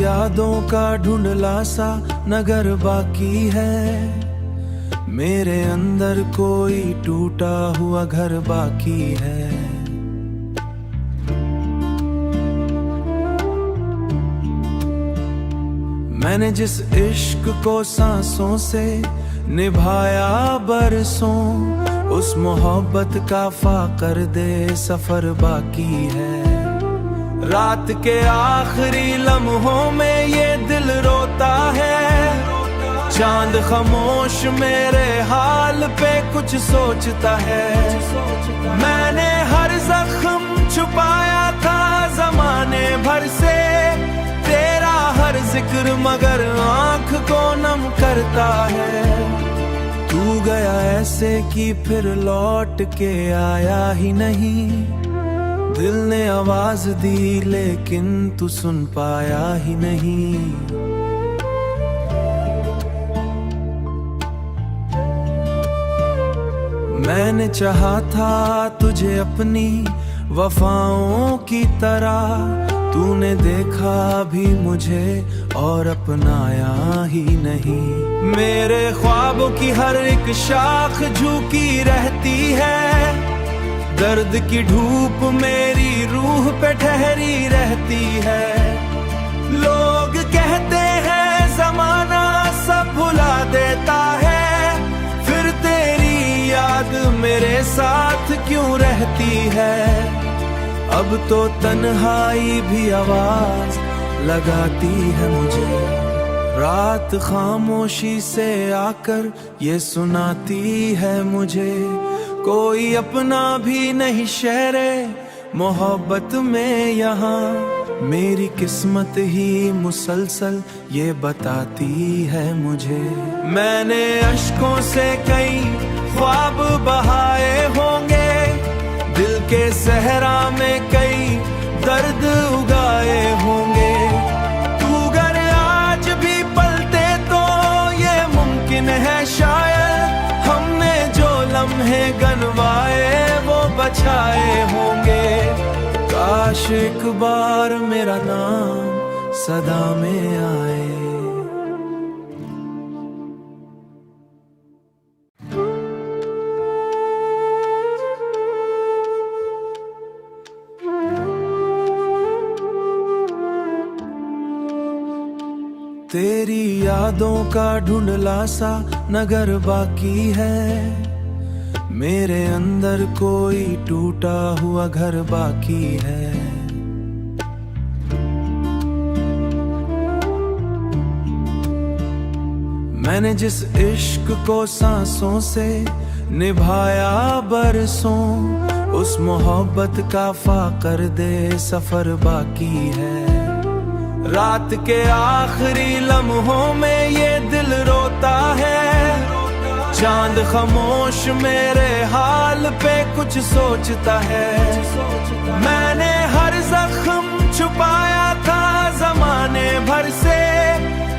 यादों का ढूंढला सा नगर बाकी है, मेरे अंदर कोई टूटा हुआ घर बाकी है। मैंने जिस इश्क को सांसों से निभाया बरसों, उस मोहब्बत का फाकर दे सफर बाकी है। रात के आखिरी लम्हों में ये दिल रोता है, चांद खामोश मेरे हाल पे कुछ सोचता है। मैंने हर जख्म छुपाया था जमाने भर से, तेरा हर जिक्र मगर आंख को नम करता है। तू गया ऐसे कि फिर लौट के आया ही नहीं, दिल ने आवाज दी लेकिन तू सुन पाया ही नहीं। मैंने चाहा था तुझे अपनी वफाओं की तरह, तूने देखा भी मुझे और अपनाया ही नहीं। मेरे ख्वाबों की हर एक शाख झुकी रहती है, दर्द की धूप मेरी रूह पे ठहरी रहती है। लोग कहते हैं जमाना सब भुला देता है, फिर तेरी याद मेरे साथ क्यों रहती है। अब तो तन्हाई भी आवाज लगाती है मुझे, रात खामोशी से आकर ये सुनाती है मुझे। कोई अपना भी नहीं शहरे मोहब्बत में यहाँ, मेरी किस्मत ही मुसलसल ये बताती है मुझे। मैंने अश्कों से कई ख्वाब बहाए होंगे, दिल के सहरा में कई दर्द उगाए होंगे। तू अगर आज भी पलटे तो ये मुमकिन है शायद, हमने जो लम्हे गनवाए वो बचाए होंगे। काश एक बार मेरा नाम सदा में आए। तेरी यादों का ढूंढला सा नगर बाकी है, मेरे अंदर कोई टूटा हुआ घर बाकी है। मैंने जिस इश्क को सांसों से निभाया बरसों, उस मोहब्बत का फाकर दे सफर बाकी है। रात के आखिरी लम्हों में ये दिल रोता है, चांद खामोश मेरे हाल पे कुछ सोचता है। मैंने हर जख्म छुपाया था जमाने भर से,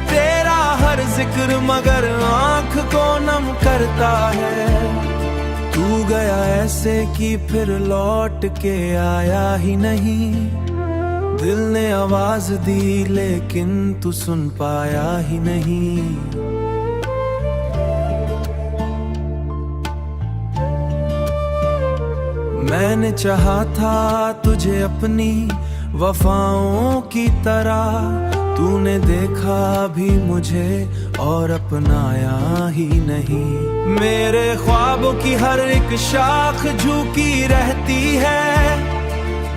तेरा हर जिक्र मगर आंख को नम करता है। तू गया ऐसे कि फिर लौट के आया ही नहीं, दिल ने आवाज दी लेकिन तू सुन पाया ही नहीं। मैंने चाहा था तुझे अपनी वफाओं की तरह, तूने देखा भी मुझे और अपनाया ही नहीं। मेरे ख्वाबों की हर एक शाख झुकी रहती है,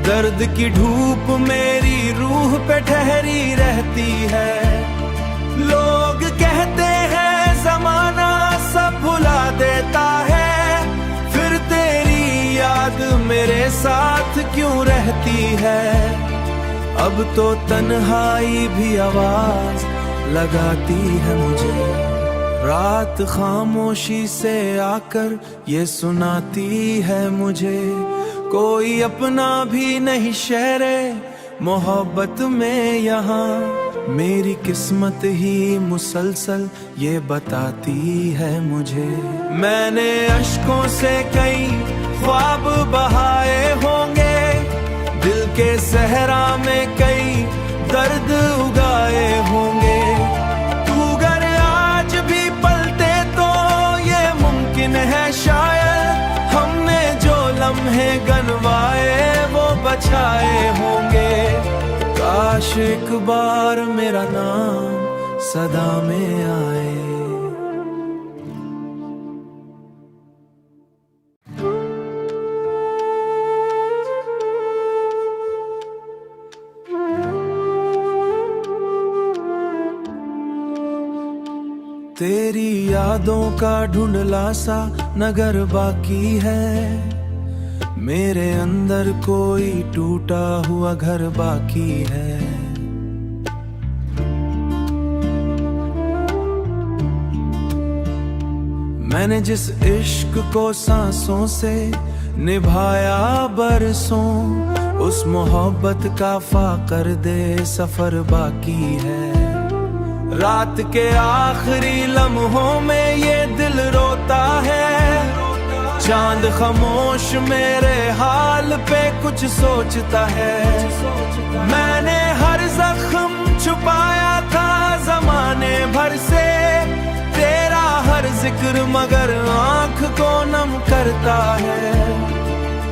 दर्द की धूप मेरी रूह पे ठहरी रहती है। लोग कहते हैं जमाना सब भुला देता है, फिर तेरी याद मेरे साथ क्यों रहती है। अब तो तन्हाई भी आवाज लगाती है मुझे, रात खामोशी से आकर ये सुनाती है मुझे। कोई अपना भी नहीं शहरे मोहब्बत में यहाँ, मेरी किस्मत ही मुसलसल ये बताती है मुझे। मैंने अश्कों से कई ख्वाब बहाए होंगे, दिल के सहरा में कई दर्द उगाए होंगे। तू अगर आज भी पलटे तो ये मुमकिन है शायद हमने जो लम्हे गनवाए वो बचाए होंगे। काश एक बार मेरा नाम सदा में आए। तेरी यादों का ढूंढला सा नगर बाकी है, मेरे अंदर कोई टूटा हुआ घर बाकी है। मैंने जिस इश्क को सांसों से निभाया बरसों, उस मोहब्बत का फाकर दे सफर बाकी है। रात के आखिरी लम्हों में ये दिल रोता है, चांद खामोश मेरे हाल पे कुछ सोचता है। मैंने हर जख्म छुपाया था जमाने भर से, तेरा हर जिक्र मगर आंख को नम करता है।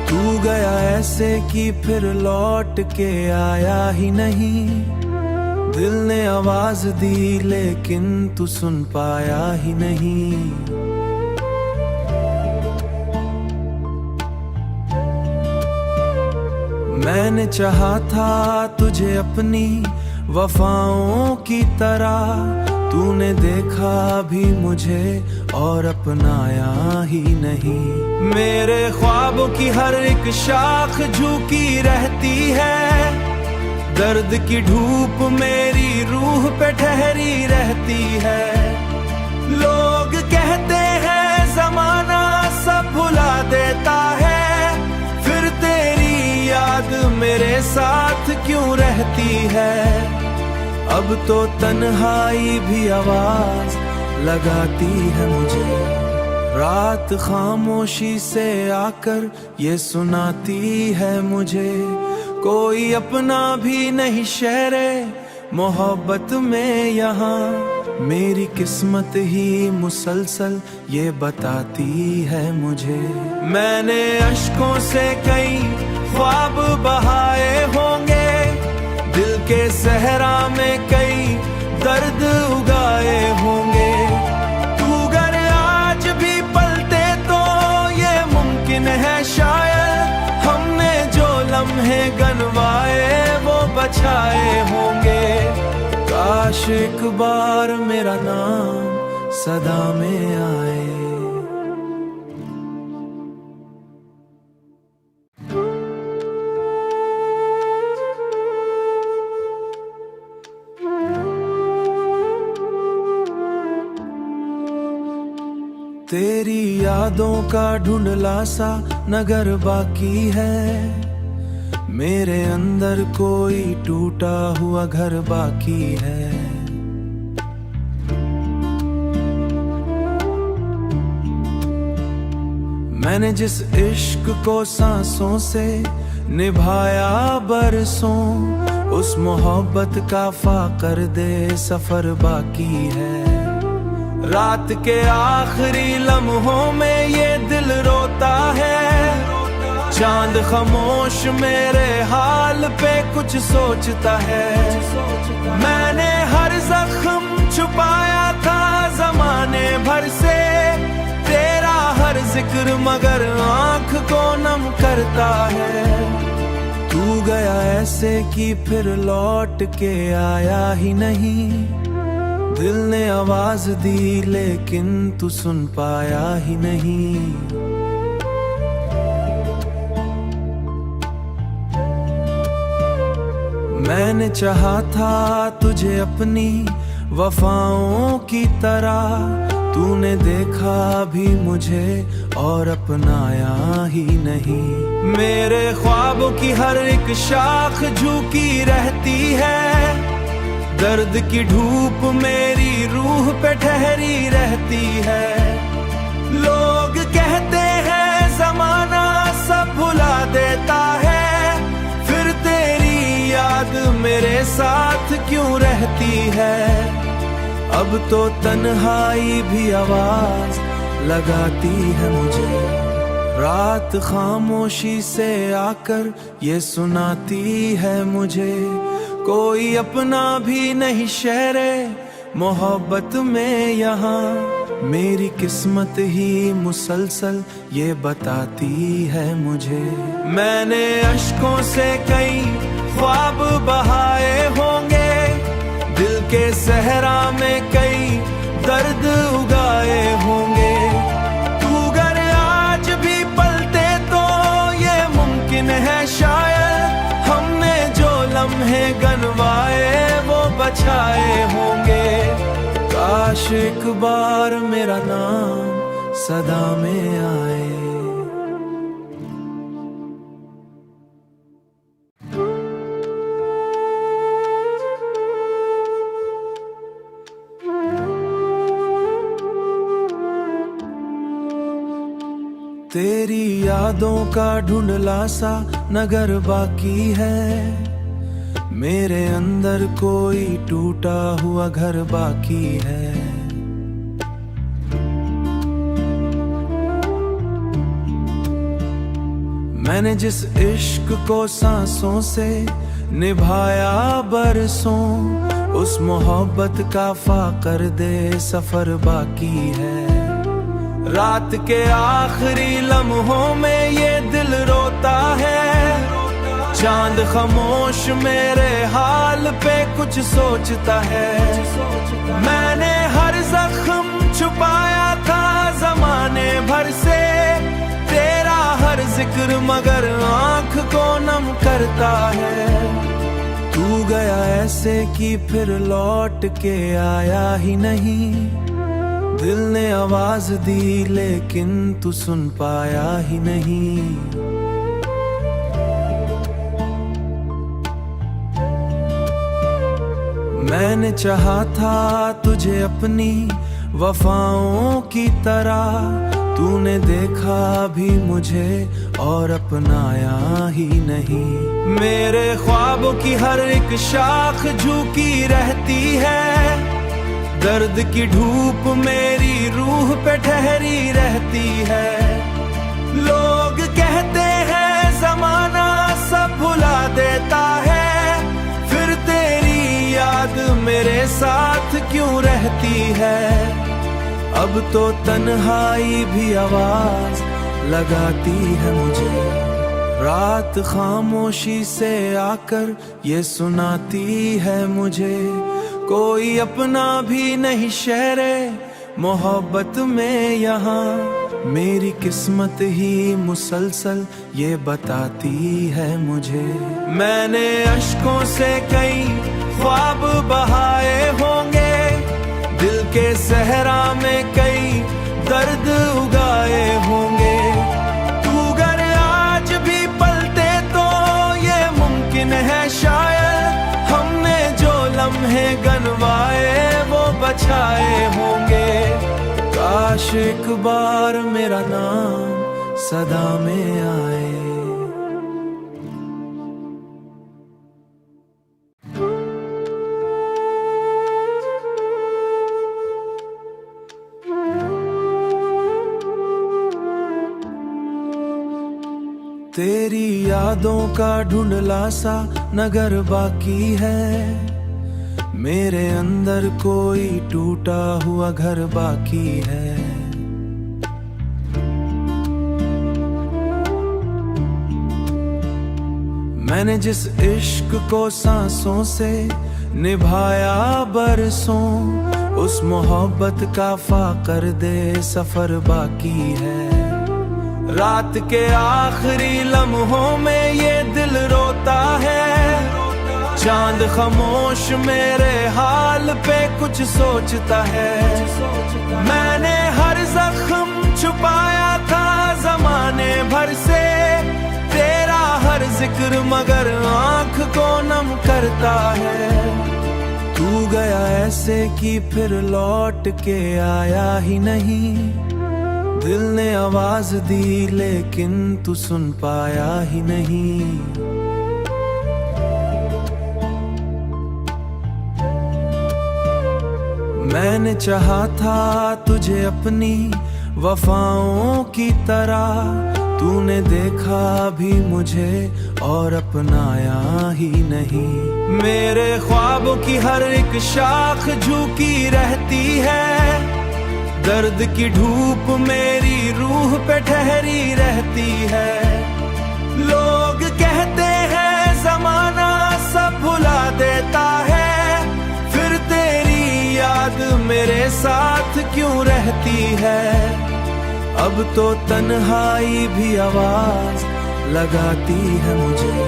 तू गया ऐसे कि फिर लौट के आया ही नहीं, दिल ने आवाज दी लेकिन तू सुन पाया ही नहीं। मैंने चाहा था तुझे अपनी वफाओं की तरह, तूने देखा भी मुझे और अपनाया ही नहीं। मेरे ख्वाबों की हर एक शाख झुकी रहती है, दर्द की धूप मेरी रूह पे ठहरी रहती है। लोग कहते हैं जमाना सब भुला देता है, फिर तेरी याद मेरे साथ क्यों रहती है। अब तो तन्हाई भी आवाज लगाती है मुझे, रात खामोशी से आकर ये सुनाती है मुझे। कोई अपना भी नहीं शेरे मोहब्बत में यहाँ, मेरी किस्मत ही मुसलसल ये बताती है मुझे। मैंने अश्कों से कई ख्वाब बहाए होंगे, दिल के सहरा में कई दर्द उगाए होंगे। तू अगर आज भी पलटे तो ये मुमकिन है शायद हमने जो लम्हे गनवाए वो बचाए होंगे। काश एक बार मेरा नाम सदा में आए। तेरी यादों का ढूंढला सा नगर बाकी है, मेरे अंदर कोई टूटा हुआ घर बाकी है। मैंने जिस इश्क को सांसों से निभाया बरसों, उस मोहब्बत का फाकर दे सफर बाकी है। रात के आखिरी लम्हों में ये दिल रोता है, चांद खामोश मेरे हाल पे कुछ सोचता है। मैंने हर जख्म छुपाया था जमाने भर से, तेरा हर जिक्र मगर आंख को नम करता है। तू गया ऐसे कि फिर लौट के आया ही नहीं, दिल ने आवाज दी लेकिन तू सुन पाया ही नहीं। मैंने चाहा था तुझे अपनी वफाओं की तरह, तूने देखा भी मुझे और अपनाया ही नहीं। मेरे ख्वाबों की हर एक शाख झुकी रहती है, दर्द की धूप मेरी रूह पे ठहरी रहती है। लोग कहते हैं जमाना सब भुला देता है, फिर तेरी याद मेरे साथ अब तो तन्हाई भी आवाज लगाती है मुझे। रात खामोशी से आकर ये सुनाती है मुझे, कोई अपना भी नहीं शेरे मोहब्बत में यहाँ। मेरी किस्मत ही मुसलसल ये बताती है मुझे। मैंने अश्कों से कई ख्वाब बहाए होंगे, दिल के सहरा में कई दर्द उगाए होंगे। तू अगर आज भी पलटे तो ये मुमकिन है शायद, हमने जो लम्हे गनवाए वो बचाए होंगे। काश एक बार मेरा नाम सदा में आए। तेरी यादों का ढूंढला सा नगर बाकी है, मेरे अंदर कोई टूटा हुआ घर बाकी है। मैंने जिस इश्क को सांसों से निभाया बरसों, उस मोहब्बत का फाकर दे सफर बाकी है। रात के आखिरी लम्हों में ये दिल रोता है, चांद खामोश मेरे हाल पे कुछ सोचता है। मैंने हर जख्म छुपाया था जमाने भर से, तेरा हर जिक्र मगर आंख को नम करता है। तू गया ऐसे कि फिर लौट के आया ही नहीं, दिल ने आवाज दी लेकिन तू सुन पाया ही नहीं। मैंने चाहा था तुझे अपनी वफाओं की तरह, तूने देखा भी मुझे और अपनाया ही नहीं। मेरे ख्वाबों की हर एक शाख झुकी रहती है, दर्द की धूप मेरी रूह पे ठहरी रहती है। लोग कहते हैं जमाना सब भुला देता है, फिर तेरी याद मेरे साथ क्यों रहती है। अब तो तन्हाई भी आवाज लगाती है मुझे, रात खामोशी से आकर ये सुनाती है मुझे। कोई अपना भी नहीं शेरे मोहब्बत में यहाँ, मेरी किस्मत ही मुसलसल ये बताती है मुझे। मैंने अश्कों से कई ख्वाब बहाए होंगे, दिल के सहरा में कई दर्द उगाए होंगे। तू अगर आज भी पलटे तो ये मुमकिन है शायद, हमने जो लम्हे गनवाए वो बचाए होंगे। काश एक बार मेरा नाम सदा में आए। तेरी यादों का ढूंढला सा नगर बाकी है, मेरे अंदर कोई टूटा हुआ घर बाकी है। मैंने जिस इश्क को सांसों से निभाया बरसों, उस मोहब्बत का फाकर दे सफर बाकी है। रात के आखिरी लम्हों में ये दिल रोता है, चांद खामोश मेरे हाल पे कुछ सोचता है। मैंने हर जख्म छुपाया था जमाने भर से, तेरा हर जिक्र मगर आंख को नम करता है। तू गया ऐसे कि फिर लौट के आया ही नहीं, दिल ने आवाज दी लेकिन तू सुन पाया ही नहीं। मैंने चाहा था तुझे अपनी वफाओं की तरह, तूने देखा भी मुझे और अपनाया ही नहीं। मेरे ख्वाबों की हर एक शाख झुकी रहती है, दर्द की धूप मेरी रूह पे ठहरी रहती है। लोग कहते हैं ज़माना सब भुला देता है, फिर तेरी याद मेरे साथ क्यों रहती है। अब तो तन्हाई भी आवाज लगाती है मुझे,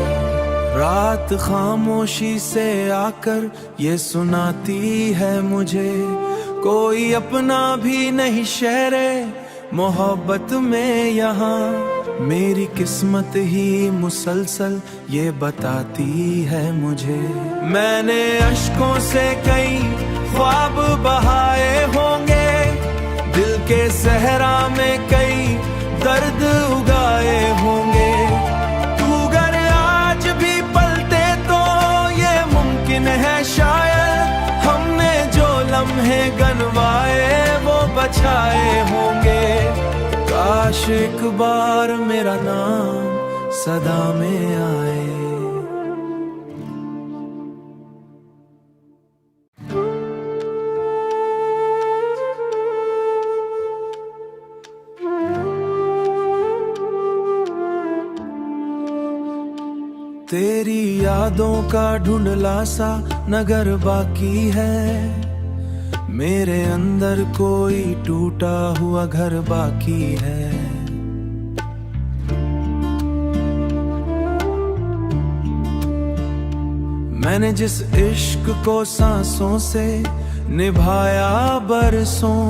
रात खामोशी से आकर ये सुनाती है मुझे। कोई अपना भी नहीं शेरे मोहब्बत में यहाँ, मेरी किस्मत ही मुसलसल ये बताती है मुझे। मैंने अश्कों से कई ख्वाब बहाए होंगे, दिल के सहरा में कई दर्द उगाए होंगे। तू अगर आज भी पलटे तो ये मुमकिन है शायद, हमने जो लम्हे गनवाए वो बचाए होंगे। काश एक बार मेरा नाम सदा में आए। तेरी यादों का ढूंढला सा नगर बाकी है, मेरे अंदर कोई टूटा हुआ घर बाकी है। मैंने जिस इश्क को सांसों से निभाया बरसों,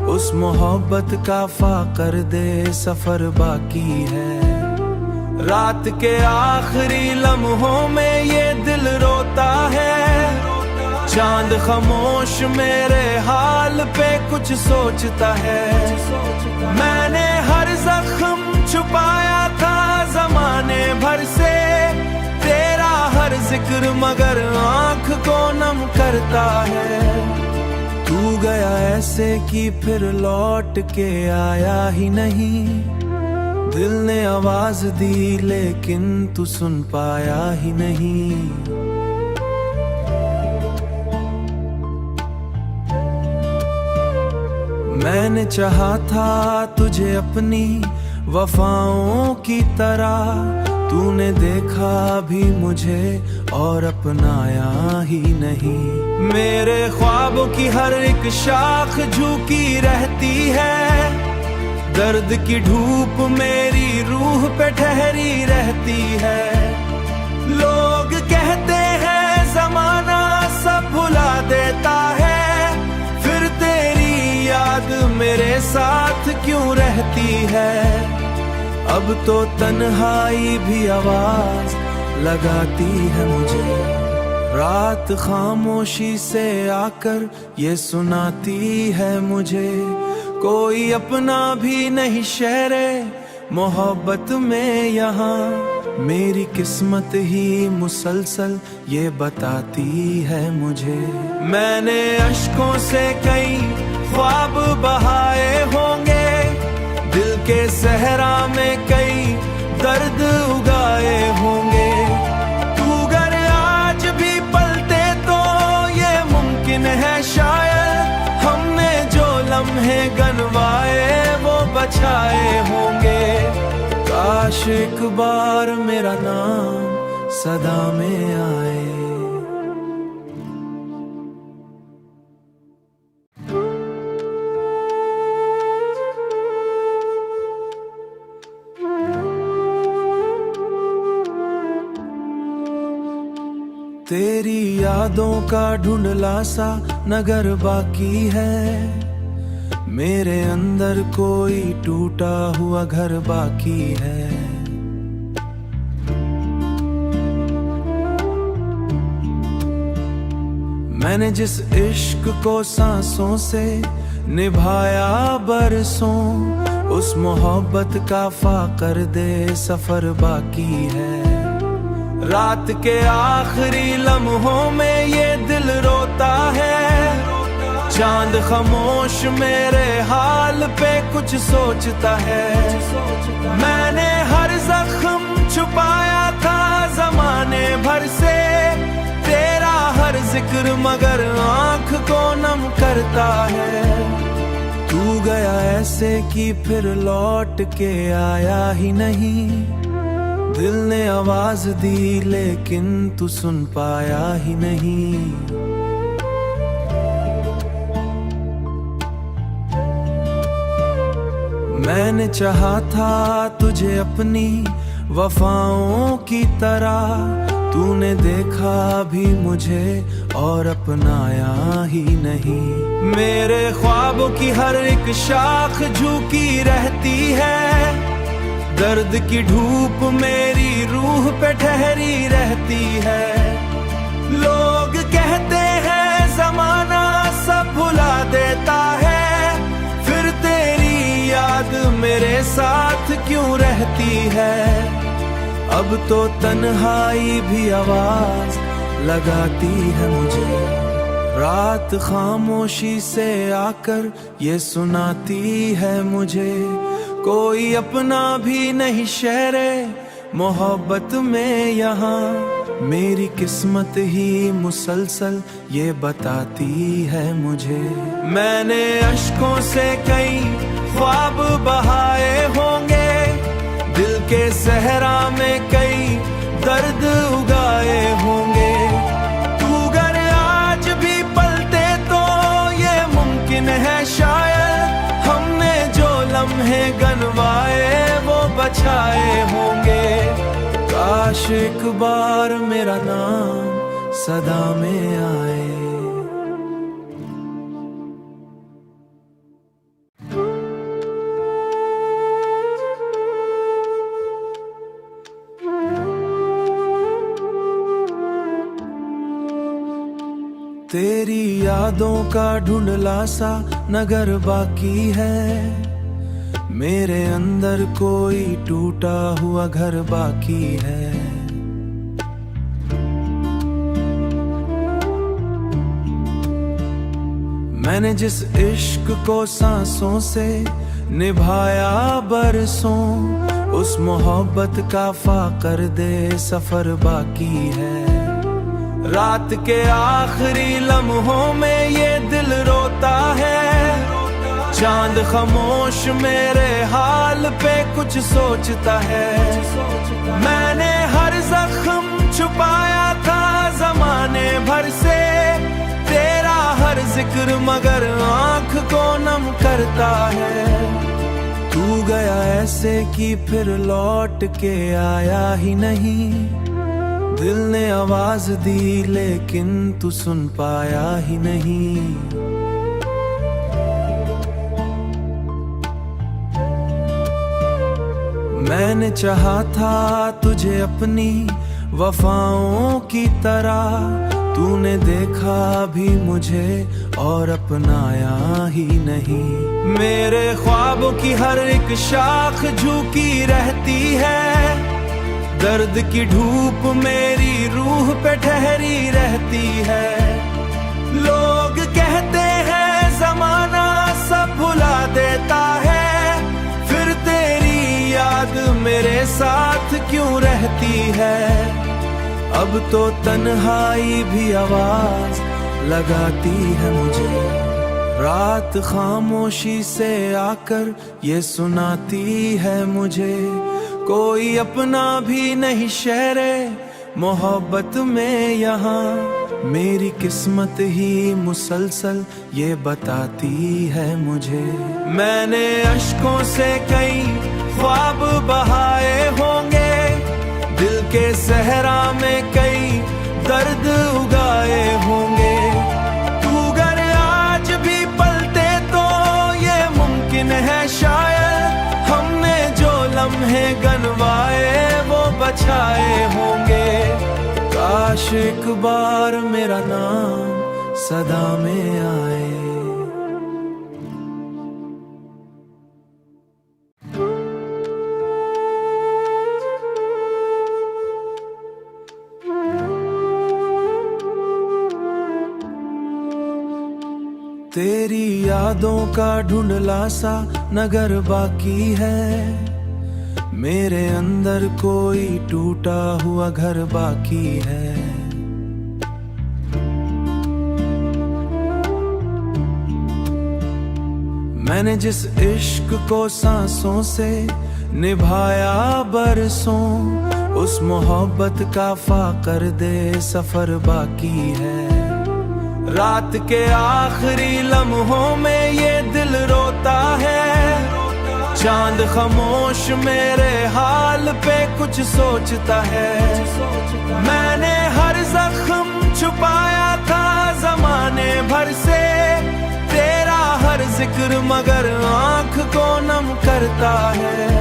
उस मोहब्बत का फाकर दे सफर बाकी है। रात के आखिरी लम्हों में ये दिल रोता है, चांद खामोश मेरे हाल पे कुछ सोचता है। मैंने हर जख्म छुपाया था जमाने भर से, तेरा हर जिक्र मगर आंख को नम करता है। तू गया ऐसे कि फिर लौट के आया ही नहीं, दिल ने आवाज दी लेकिन तू सुन पाया ही नहीं। मैंने चाहा था तुझे अपनी वफाओं की तरह, तूने देखा भी मुझे और अपनाया ही नहीं। मेरे ख्वाबों की हर एक शाख झुकी रहती है, दर्द की धूप मेरी रूह पे ठहरी रहती है। लोग कहते हैं ज़माना सब भुला देता है, फिर तेरी याद मेरे साथ क्यों रहती है। अब तो तन्हाई भी आवाज लगाती है मुझे, रात खामोशी से आकर ये सुनाती है मुझे। कोई अपना भी नहीं शेरे मोहब्बत में यहाँ, मेरी किस्मत ही मुसलसल ये बताती है मुझे। मैंने अश्कों से कई ख्वाब बहाए होंगे, दिल के सहरा में कई दर्द उगाए होंगे। तू अगर आज भी पलटे तो ये मुमकिन है शायद, हमने जो लम्हे गनवाए वो बचाए होंगे। काश एक बार मेरा नाम सदा में आए। तेरी यादों का ढूंढला सा नगर बाकी है, मेरे अंदर कोई टूटा हुआ घर बाकी है। मैंने जिस इश्क को सांसों से निभाया बरसों, उस मोहब्बत का फाकर दे सफर बाकी है। रात के आखिरी लम्हों में ये दिल रोता है, चांद खामोश मेरे हाल पे कुछ सोचता है। मैंने हर जख्म छुपाया था जमाने भर से, तेरा हर जिक्र मगर आंख को नम करता है। तू गया ऐसे कि फिर लौट के आया ही नहीं, दिल ने आवाज दी लेकिन तू सुन पाया ही नहीं। मैंने चाहा था तुझे अपनी वफाओं की तरह, तूने देखा भी मुझे और अपनाया ही नहीं। मेरे ख्वाबों की हर एक शाख झुकी रहती है, दर्द की धूप मेरी रूह पे ठहरी रहती है। लोग कहते हैं जमाना सब भुला देता है, फिर तेरी याद मेरे साथ क्यों रहती है। अब तो तन्हाई भी आवाज लगाती है मुझे, रात खामोशी से आकर ये सुनाती है मुझे। कोई अपना भी नहीं शेरे मोहब्बत में यहाँ, मेरी किस्मत ही मुसलसल ये बताती है मुझे। मैंने अश्कों से कई ख्वाब बहाए होंगे, दिल के सहरा में कई दर्द उगाए होंगे। तू अगर आज भी पलटे तो ये मुमकिन है शायद, हमने जो लम्हे गनवाए वो बचाए होंगे। काश एक बार मेरा नाम सदा में आए। तेरी यादों का ढूंढला सा नगर बाकी है, मेरे अंदर कोई टूटा हुआ घर बाकी है। मैंने जिस इश्क को सांसों से निभाया बरसों, उस मोहब्बत का फाकर दे सफर बाकी है। रात के आखिरी लम्हों में ये दिल रोता है, चांद खामोश मेरे हाल पे कुछ सोचता है। मैंने हर जख्म छुपाया था जमाने भर से, तेरा हर जिक्र मगर आंख को नम करता है। तू गया ऐसे कि फिर लौट के आया ही नहीं, दिल ने आवाज दी लेकिन तू सुन पाया ही नहीं। मैंने चाहा था तुझे अपनी वफाओं की तरह, तूने देखा भी मुझे और अपनाया ही नहीं। मेरे ख्वाबों की हर एक शाख झुकी रहती है, दर्द की धूप मेरी रूह पे ठहरी रहती है। लोग कहते हैं जमाना सब भुला देता है, फिर तेरी याद मेरे साथ क्यों रहती है। अब तो तन्हाई भी आवाज लगाती है मुझे, रात खामोशी से आकर ये सुनाती है मुझे। कोई अपना भी नहीं शेरे मोहब्बत में यहाँ, मेरी किस्मत ही मुसलसल ये बताती है मुझे। मैंने अश्कों से कई ख्वाब बहाए होंगे, दिल के सहरा में कई दर्द उगाए होंगे। तू अगर आज भी पलटे तो ये मुमकिन है शायद, हमने जो लम्हे गनवाए वो बचाए होंगे। काश एक बार मेरा नाम सदा में आए। यादों का ढूंढला सा नगर बाकी है, मेरे अंदर कोई टूटा हुआ घर बाकी है। मैंने जिस इश्क को सांसों से निभाया बरसों, उस मोहब्बत का फाकर दे सफर बाकी है। रात के आखिरी लम्हों में ये दिल रोता है, चांद खामोश मेरे हाल पे कुछ सोचता है। मैंने हर जख्म छुपाया था जमाने भर से, तेरा हर जिक्र मगर आंख को नम करता है।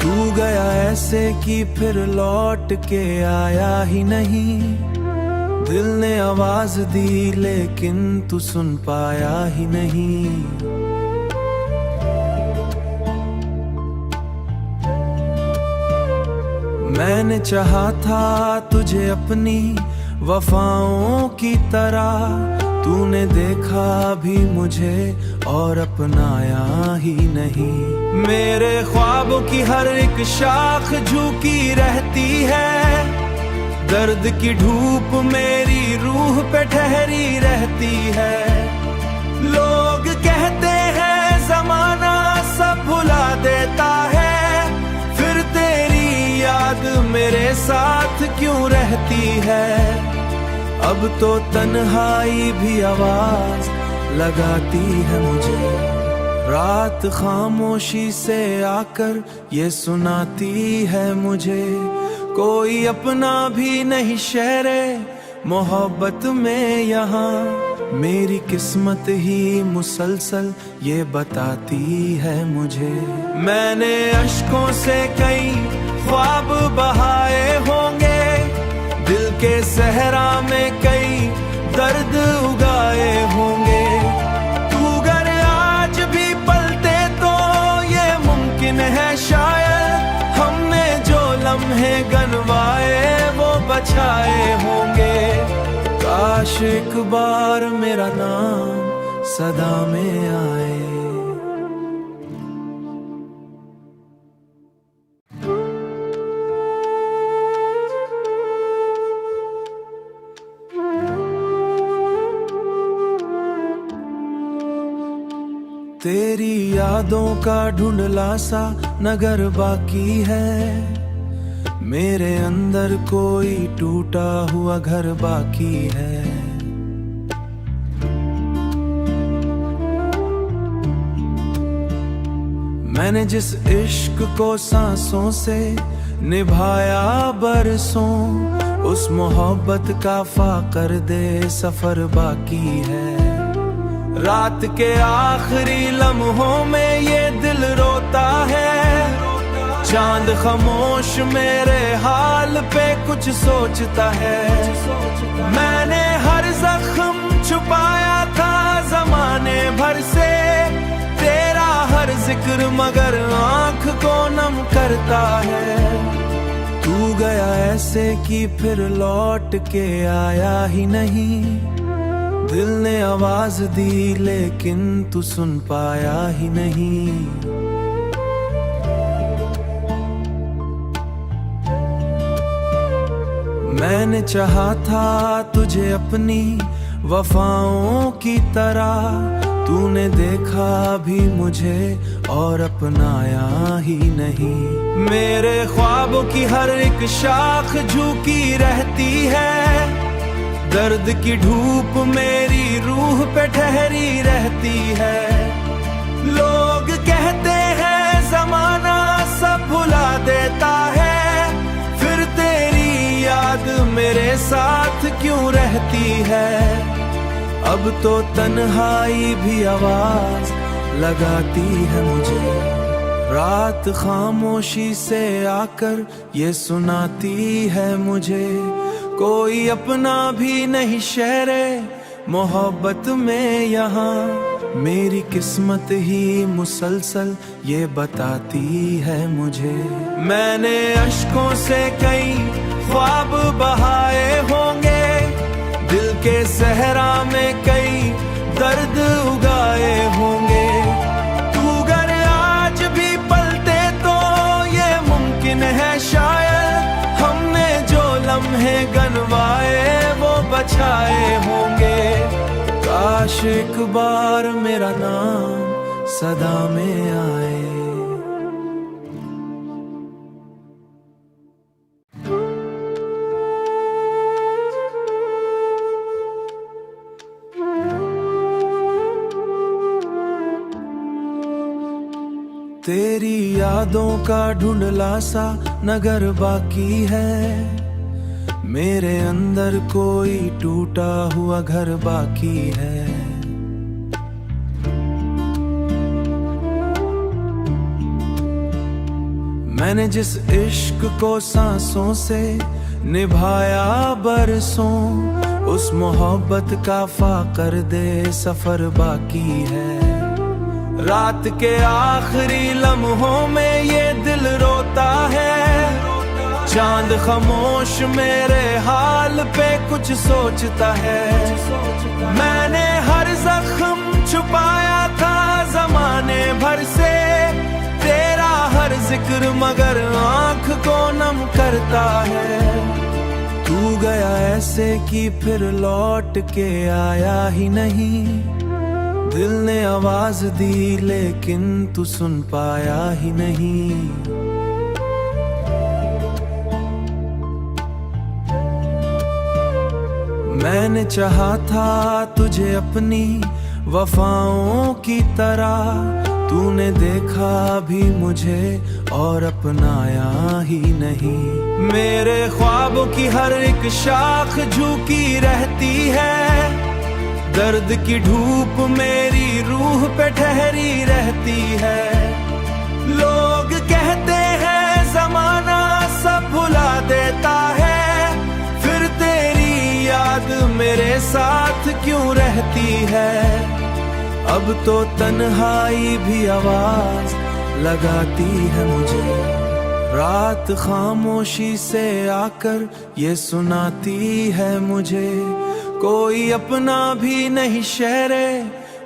तू गया ऐसे कि फिर लौट के आया ही नहीं, दिल ने आवाज दी लेकिन तू सुन पाया ही नहीं। मैंने चाहा था तुझे अपनी वफाओं की तरह, तूने देखा भी मुझे और अपनाया ही नहीं। मेरे ख्वाबों की हर एक शाख झुकी रहती है, दर्द की धूप मेरी रूह पे ठहरी रहती है। लोग कहते हैं जमाना सब भुला देता है, फिर तेरी याद मेरे साथ क्यों रहती है। अब तो तन्हाई भी आवाज लगाती है मुझे, रात खामोशी से आकर ये सुनाती है मुझे। कोई अपना भी नहीं शेरे मोहब्बत में यहाँ, मेरी किस्मत ही मुसलसल ये बताती है मुझे। मैंने अश्कों से कई ख्वाब बहाए होंगे, दिल के सहरा में कई दर्द उगाए होंगे। तू अगर आज भी पलटे तो ये मुमकिन है शायद, हमने जो लम्हे गनवाए वो बचाए होंगे। काश एक बार मेरा नाम सदा में आए। तेरी यादों का ढूंढला सा नगर बाकी है, मेरे अंदर कोई टूटा हुआ घर बाकी है। मैंने जिस इश्क को सांसों से निभाया बरसों, उस मोहब्बत का फाकर दे सफर बाकी है। रात के आखिरी लम्हों में ये दिल रोता है, चांद खामोश मेरे हाल पे कुछ सोचता है। मैंने हर जख्म छुपाया था जमाने भर से, तेरा हर जिक्र मगर आंख को नम करता है। तू गया ऐसे कि फिर लौट के आया ही नहीं, दिल ने आवाज दी लेकिन तू सुन पाया ही नहीं। मैंने चाहा था तुझे अपनी वफाओं की तरह, तूने देखा भी मुझे और अपनाया ही नहीं। मेरे ख्वाबों की हर एक शाख झुकी रहती है, दर्द की धूप मेरी रूह पे ठहरी रहती है। लोग कहते हैं जमाना सब भुला देता है, फिर तेरी याद मेरे साथ क्यों रहती है। अब तो तन्हाई भी आवाज लगाती है मुझे, रात खामोशी से आकर ये सुनाती है मुझे। कोई अपना भी नहीं शेरे मोहब्बत में यहाँ, मेरी किस्मत ही मुसलसल ये बताती है मुझे। मैंने अश्कों से कई ख्वाब बहाए होंगे, दिल के सहरा में कई दर्द उगाए होंगे। तू अगर आज भी पलटे तो ये मुमकिन है शायद हमने जो लम्हे गनवाए वो बचाए होंगे। काश एक बार मेरा नाम सदा में आए। तेरी यादों का ढूंढला सा नगर बाकी है, मेरे अंदर कोई टूटा हुआ घर बाकी है। मैंने जिस इश्क को सांसों से निभाया बरसों, उस मोहब्बत का फाकर दे सफर बाकी है। रात के आखिरी लम्हों में ये दिल रोता है, चांद खामोश मेरे हाल पे कुछ सोचता है। मैंने हर जख्म छुपाया था जमाने भर से, तेरा हर जिक्र मगर आंख को नम करता है। तू गया ऐसे कि फिर लौट के आया ही नहीं, दिल ने आवाज दी लेकिन तू सुन पाया ही नहीं। मैंने चाहा था तुझे अपनी वफाओं की तरह, तूने देखा भी मुझे और अपनाया ही नहीं। मेरे ख्वाबों की हर एक शाख झुकी रहती है, दर्द की धूप मेरी रूह पे ठहरी रहती है। लोग कहते हैं जमाना सब भुला देता है, फिर तेरी याद मेरे साथ क्यों रहती है। अब तो तन्हाई भी आवाज लगाती है मुझे, रात खामोशी से आकर ये सुनाती है मुझे। कोई अपना भी नहीं शहरे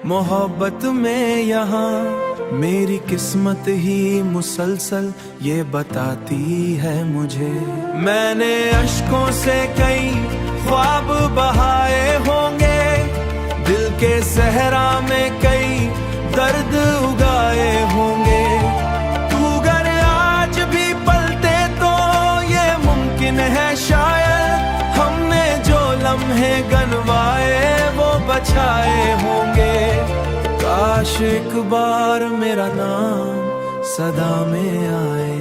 मोहब्बत में यहाँ, मेरी किस्मत ही मुसलसल ये बताती है मुझे। मैंने अश्कों से कई ख्वाब बहाए होंगे, दिल के सहरा में कई दर्द उगाए होंगे। तू अगर आज भी पलटे तो ये मुमकिन है शायद हमने जो लम्हे गनवाए वो बचाए होंगे। काश एक बार मेरा नाम सदा में आए।